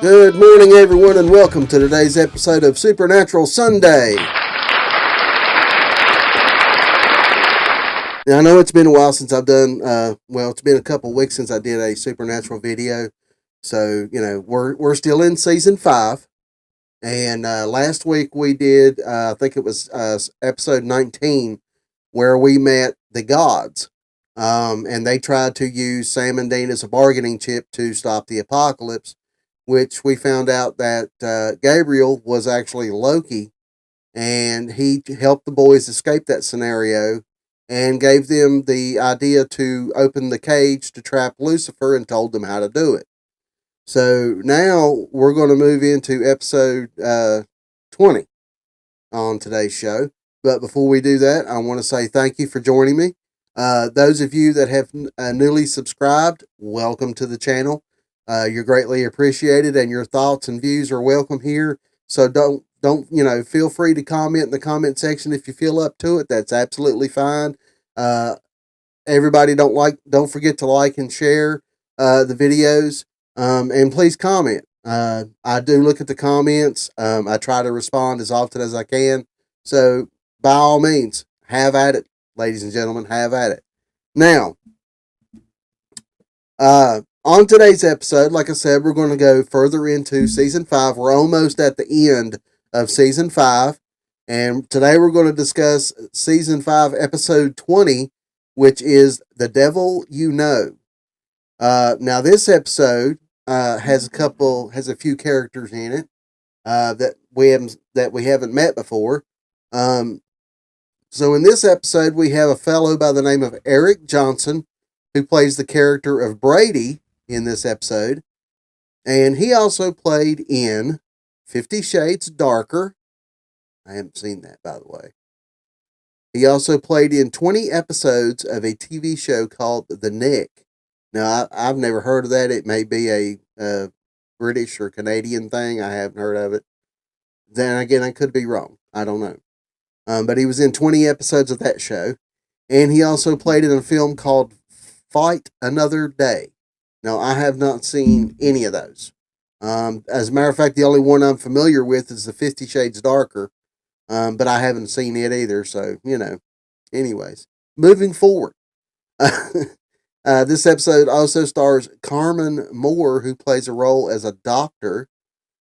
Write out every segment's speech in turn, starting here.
Good morning, everyone, and welcome to today's episode of Supernatural Sunday. Now, I know it's been a while since I've done, it's been a couple weeks since I did a Supernatural video. So, we're still in season 5. And last week we did, I think it was episode 19, where we met the gods. And they tried to use Sam and Dean as a bargaining chip to stop the apocalypse, which we found out that Gabriel was actually Loki, and he helped the boys escape that scenario and gave them the idea to open the cage to trap Lucifer and told them how to do it. So now we're going to move into episode 20 on today's show. But before we do that, I want to say thank you for joining me. Those of you that have newly subscribed, welcome to the channel. You're greatly appreciated, and your thoughts and views are welcome here. So don't feel free to comment in the comment section if you feel up to it. That's absolutely fine. Everybody don't forget to like and share the videos. And please comment. I do look at the comments. I try to respond as often as I can. So by all means, have at it, ladies and gentlemen, have at it. Now, on today's episode, like I said, we're going to go further into season 5. We're almost at the end of season 5. And today we're going to discuss season 5, episode 20, which is The Devil You Know. Now this episode has a few characters in it that we haven't met before. So in this episode we have a fellow by the name of Eric Johnson, who plays the character of Brady in this episode, and he also played in 50 Shades Darker. I haven't seen that, by the way. He also played in 20 episodes of a TV show called The Nick. Now, I've never heard of that. It may be a British or Canadian thing. I haven't heard of it. Then again, I could be wrong. I don't know. But he was in 20 episodes of that show. And he also played in a film called Fight Another Day. Now, I have not seen any of those. As a matter of fact, the only one I'm familiar with is the 50 Shades Darker. But I haven't seen it either. So, anyways, moving forward. This episode also stars Carmen Moore, who plays a role as a doctor.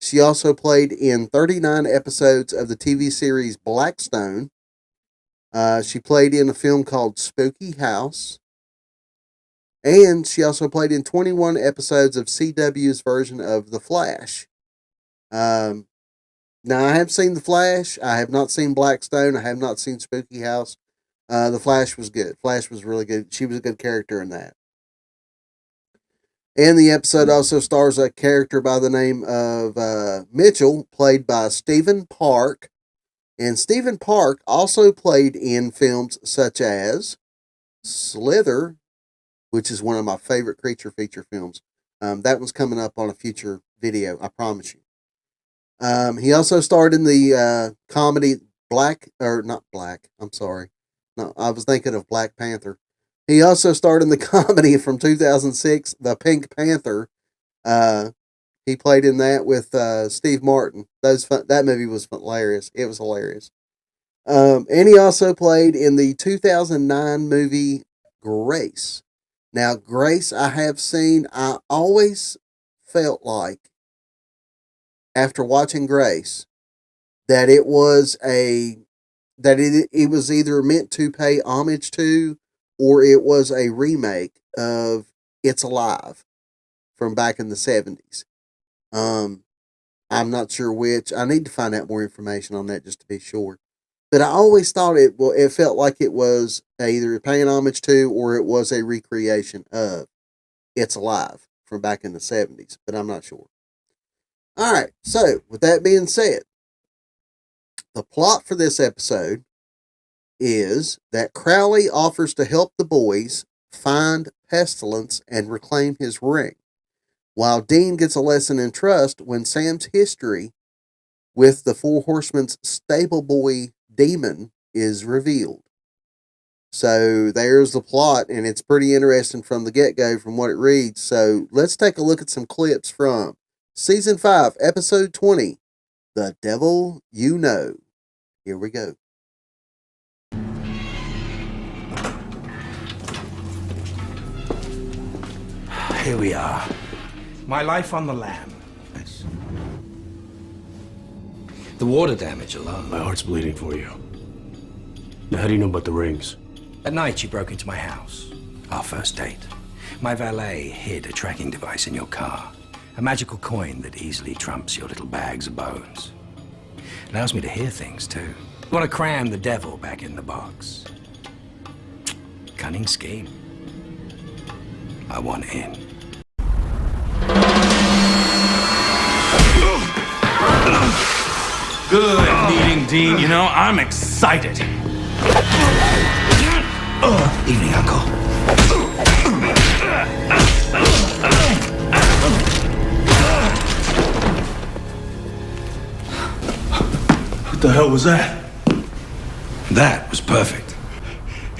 She also played in 39 episodes of the TV series Blackstone. She played in a film called Spooky House. And she also played in 21 episodes of CW's version of The Flash. Now, I have seen The Flash. I have not seen Blackstone. I have not seen Spooky House. The Flash was good. Flash was really good. She was a good character in that. And the episode also stars a character by the name of Mitchell, played by Stephen Park. And Stephen Park also played in films such as Slither, which is one of my favorite creature feature films. That one's coming up on a future video, I promise you. He also starred in the comedy I'm sorry. No, I was thinking of Black Panther. He also starred in the comedy from 2006, The Pink Panther. He played in that with Steve Martin. That movie was hilarious. It was hilarious. And he also played in the 2009 movie Grace. Now, Grace, I have seen. I always felt like, after watching Grace, that it was it was either meant to pay homage to, or it was a remake of It's Alive from back in the 70s. I'm not sure which. I need to find out more information on that just to be sure. But I always thought it felt like it was either paying homage to, or it was a recreation of It's Alive from back in the 70s. But I'm not sure. All right. So, with that being said, the plot for this episode is that Crowley offers to help the boys find Pestilence and reclaim his ring, while Dean gets a lesson in trust when Sam's history with the Four Horsemen's stable boy demon is revealed. So there's the plot, and it's pretty interesting from the get-go from what it reads. So let's take a look at some clips from Season 5, Episode 20, The Devil You Know. Here we go. Here we are. My life on the lam. The water damage alone. My heart's bleeding for you. Now, how do you know about the rings? At night, you broke into my house. Our first date. My valet hid a tracking device in your car. A magical coin that easily trumps your little bags of bones. Allows me to hear things, too. You want to cram the devil back in the box. Cunning scheme. I want in. Good meeting, Dean. You know, I'm excited. Evening, Uncle. What the hell was that? That was perfect.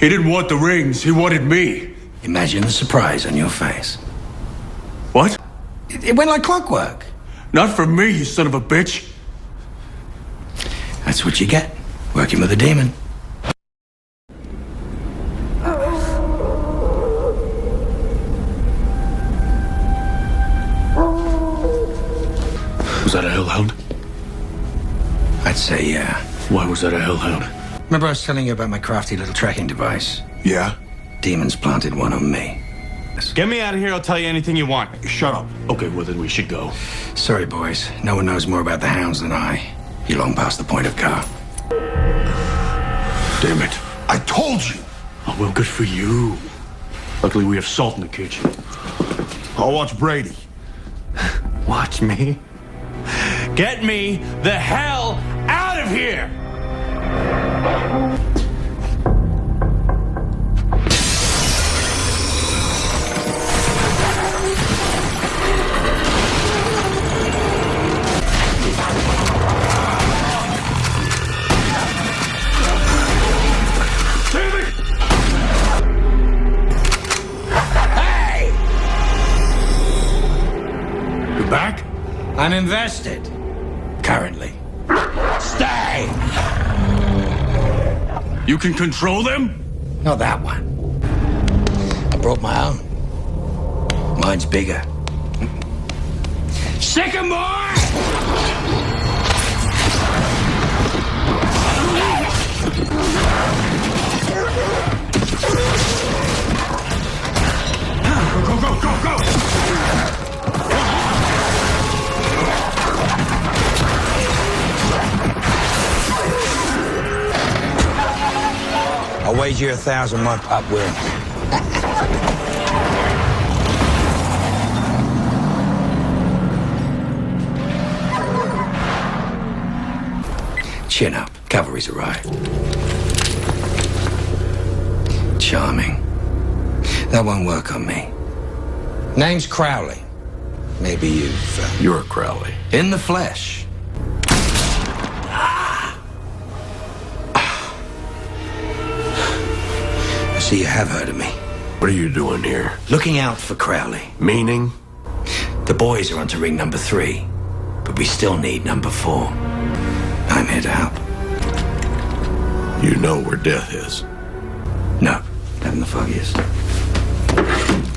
He didn't want the rings. He wanted me. Imagine the surprise on your face. What? It went like clockwork. Not from me, you son of a bitch. That's what you get, working with a demon. Was that a hellhound? I'd say yeah. Why was that a hellhound? Remember I was telling you about my crafty little tracking device? Yeah? Demons planted one on me. Get me out of here, I'll tell you anything you want. Shut up. Okay, well then we should go. Sorry, boys. No one knows more about the hounds than I. You're long past the point of car. Damn it. I told you. Oh, well, good for you. Luckily, we have salt in the kitchen. I'll watch Brady. Watch me? Get me the hell out of here! Back? I'm invested. Currently. Stay! You can control them? Not that one. I brought my own. Mine's bigger. Sycamore! Go, go, go, go! I'll wager 1,000 my pup wins. Chin up. Cavalry's arrived. Charming. That won't work on me. Name's Crowley. Maybe you've... You're Crowley. in the flesh. So you have heard of me. What are you doing here? Looking out for Crowley. Meaning? The boys are onto ring number 3, but we still need number 4. I'm here to help. You know where death is. No, not in the foggiest.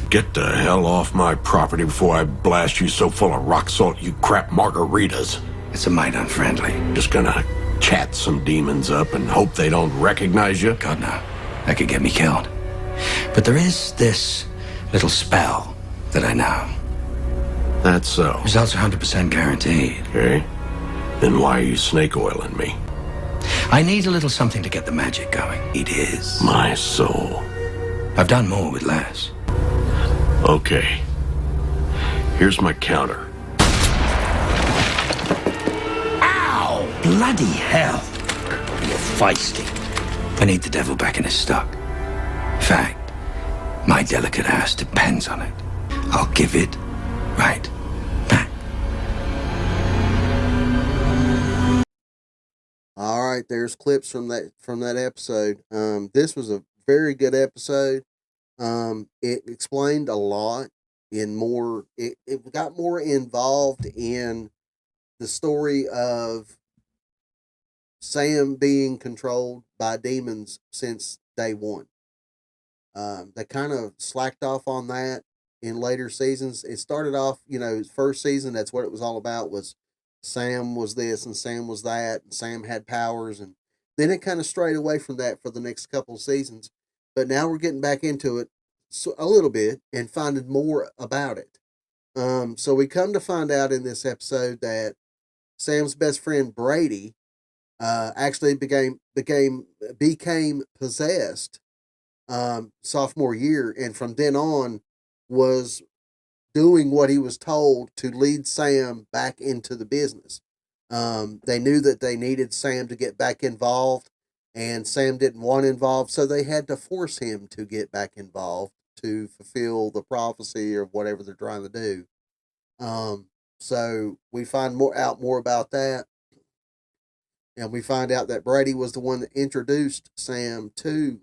Get the hell off my property before I blast you so full of rock salt you crap margaritas. It's a mite unfriendly. Just gonna chat some demons up and hope they don't recognize you? God, no. That could get me killed. But there is this little spell that I know. That's so. Results are 100% guaranteed. Okay. Then why are you snake oiling me? I need a little something to get the magic going. It is. My soul. I've done more with less. Okay. Here's my counter. Ow! Bloody hell. You're feisty. I need the devil back in his stock. In fact, my delicate ass depends on it. I'll give it right back. All right, there's clips from that episode. This was a very good episode. It explained a lot in more. It got more involved in the story of Sam being controlled by demons since day one. They kind of slacked off on that in later seasons. It started off, first season. That's what it was all about. Was Sam was this and Sam was that, and Sam had powers, and then it kind of strayed away from that for the next couple of seasons. But now we're getting back into it a little bit and finding more about it. So we come to find out in this episode that Sam's best friend Brady actually became possessed sophomore year, and from then on was doing what he was told to lead Sam back into the business. They knew that they needed Sam to get back involved, and Sam didn't want involved, so they had to force him to get back involved to fulfill the prophecy or whatever they're trying to do. So we find more about that, and we find out that Brady was the one that introduced Sam to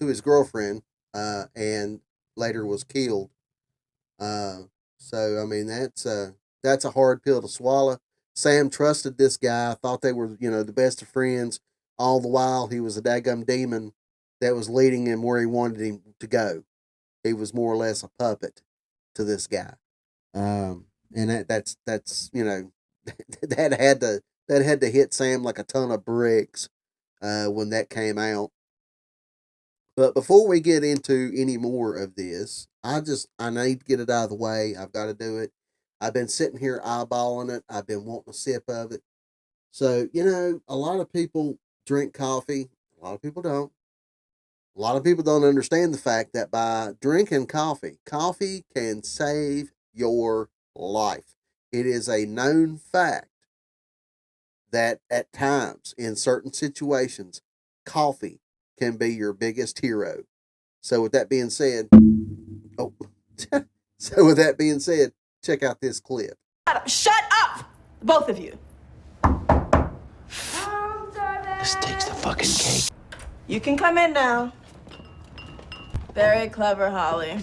his girlfriend, and later was killed. So I mean that's a hard pill to swallow. Sam trusted this guy, thought they were the best of friends. All the while he was a daggum demon that was leading him where he wanted him to go. He was more or less a puppet to this guy, and that's that had to hit Sam like a ton of bricks when that came out. But before we get into any more of this, I need to get it out of the way. I've got to do it. I've been sitting here eyeballing it. I've been wanting a sip of it. So, a lot of people drink coffee. A lot of people don't. A lot of people don't understand the fact that by drinking coffee, coffee can save your life. It is a known fact that at times, in certain situations, coffee can be your biggest hero. So with that being said, oh, so with that being said, check out this clip. Shut up, both of you. This takes the fucking cake. You can come in now. Very clever, Holly.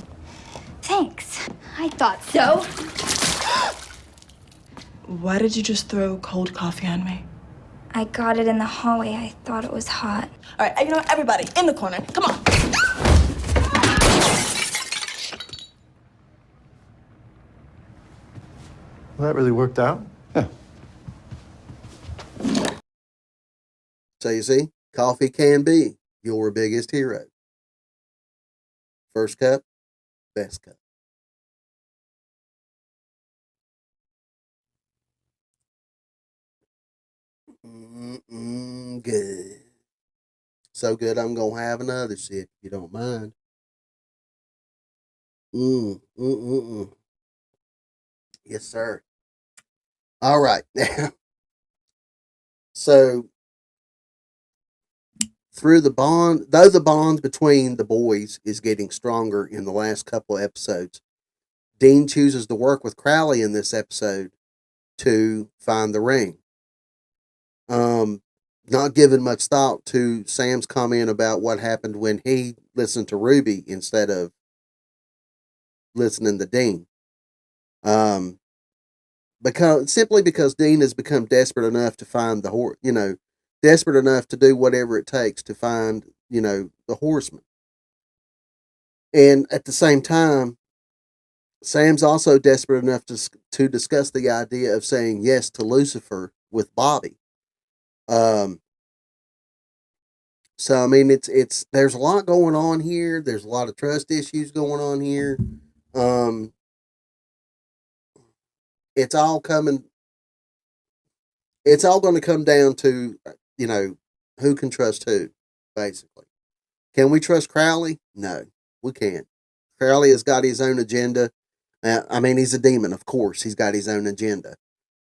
Thanks. I thought so. Why did you just throw cold coffee on me? I got it in the hallway. I thought it was hot. All right, everybody, in the corner. Come on. Well, that really worked out. So you see, coffee can be your biggest hero. First cup, best cup. Good. So good, I'm going to have another sip, if you don't mind. Yes, sir. All right. So, though the bond between the boys is getting stronger in the last couple of episodes, Dean chooses to work with Crowley in this episode to find the ring. Not giving much thought to Sam's comment about what happened when he listened to Ruby instead of listening to Dean. Because Dean has become desperate enough to find desperate enough to do whatever it takes to find, the horseman. And at the same time, Sam's also desperate enough to discuss the idea of saying yes to Lucifer with Bobby. So I mean, it's there's a lot going on here. There's a lot of trust issues going on here. It's all coming. It's all going to come down to who can trust who, basically. Can we trust Crowley? No, we can't. Crowley has got his own agenda. I mean, he's a demon, of course. He's got his own agenda.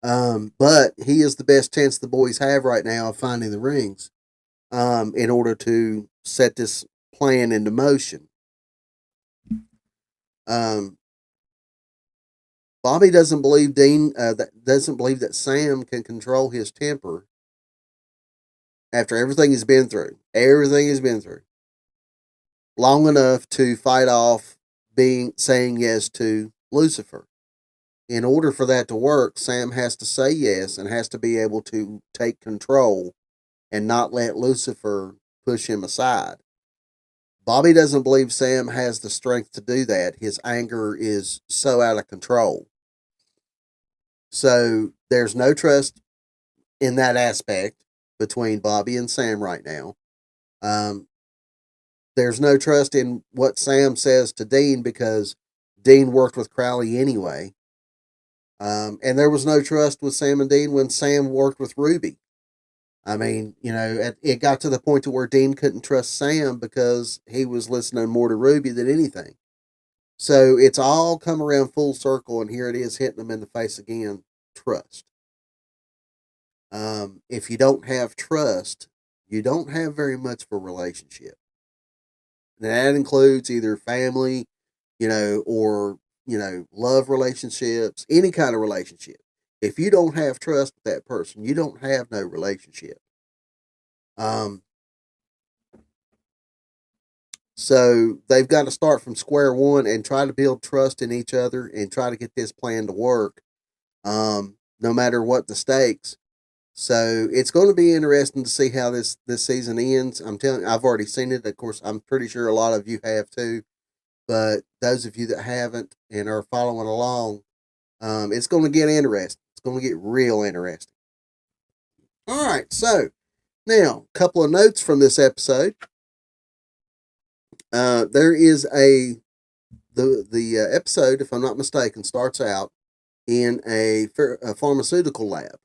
But he is the best chance the boys have right now of finding the rings, in order to set this plan into motion. Bobby doesn't believe that Sam can control his temper after everything he's been through. Everything he's been through. long enough to fight off saying yes to Lucifer. In order for that to work, Sam has to say yes and has to be able to take control and not let Lucifer push him aside. Bobby doesn't believe Sam has the strength to do that. His anger is so out of control. So there's no trust in that aspect between Bobby and Sam right now. There's no trust in what Sam says to Dean because Dean worked with Crowley anyway. And there was no trust with Sam and Dean when Sam worked with Ruby. I mean, it got to the point to where Dean couldn't trust Sam because he was listening more to Ruby than anything. So it's all come around full circle, and here it is hitting them in the face again. Trust. If you don't have trust, you don't have very much of a relationship. And that includes either family, or, love relationships, any kind of relationship. If you don't have trust with that person, you don't have no relationship. So they've got to start from square one and try to build trust in each other and try to get this plan to work, no matter what the stakes. So it's going to be interesting to see how this season ends. I'm telling you, I've already seen it. Of course, I'm pretty sure a lot of you have too. But those of you that haven't and are following along, it's going to get interesting. It's going to get real interesting. All right, so now a couple of notes from this episode. There is the episode, if I'm not mistaken, starts out in a pharmaceutical lab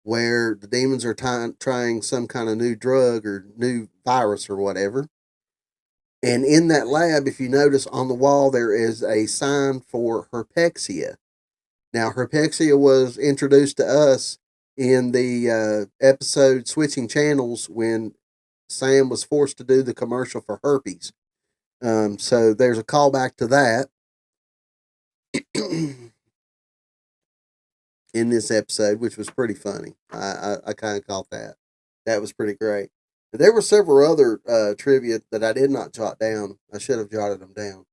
where the demons are trying some kind of new drug or new virus or whatever. And in that lab, if you notice on the wall, there is a sign for herpexia. Now, herpexia was introduced to us in the episode Switching Channels when Sam was forced to do the commercial for herpes. So there's a callback to that in this episode, which was pretty funny. I kind of caught that. That was pretty great. There were several other trivia that I did not jot down. I should have jotted them down.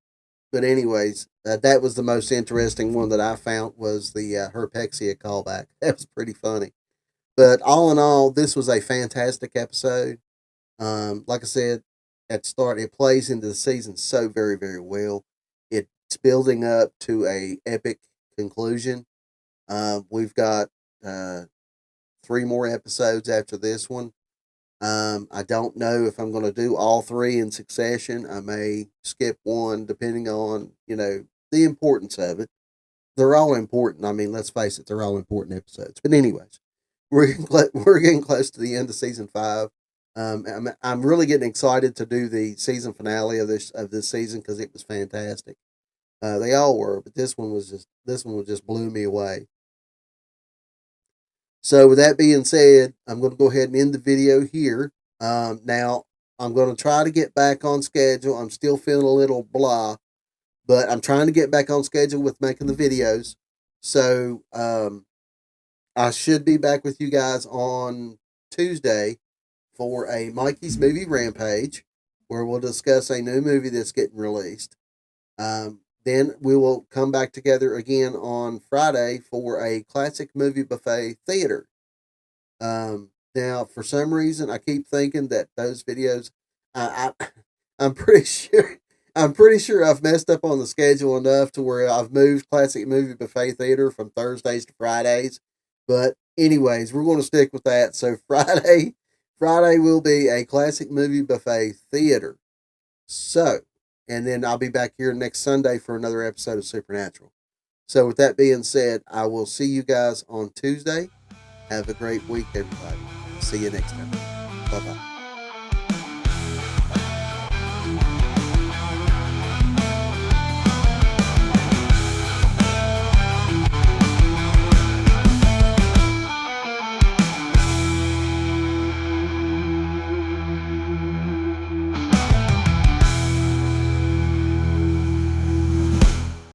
But anyways, that was the most interesting one that I found was the herpexia callback. That was pretty funny. But all in all, this was a fantastic episode. Like I said at the start, it plays into the season so very, very well. It's building up to a epic conclusion. We've got 3 more episodes after this one. I don't know if I'm going to do all 3 in succession. I may skip one depending on, the importance of it. They're all important. I mean, let's face it, they're all important episodes. But anyways, we're getting close to the end of season 5. I'm really getting excited to do the season finale of this season because it was fantastic. They all were, but this one just blew me away. So with that being said, I'm going to go ahead and end the video here. Now, I'm going to try to get back on schedule. I'm still feeling a little blah, but I'm trying to get back on schedule with making the videos. So I should be back with you guys on Tuesday for a Mikey's Movie Rampage, where we'll discuss a new movie that's getting released. Then we will come back together again on Friday for a classic movie buffet theater. Now, for some reason, I keep thinking that those videos, I'm pretty sure I've messed up on the schedule enough to where I've moved classic movie buffet theater from Thursdays to Fridays. But anyways, we're going to stick with that. So Friday will be a classic movie buffet theater. So. And then I'll be back here next Sunday for another episode of Supernatural. So with that being said, I will see you guys on Tuesday. Have a great week, everybody. See you next time. Bye-bye.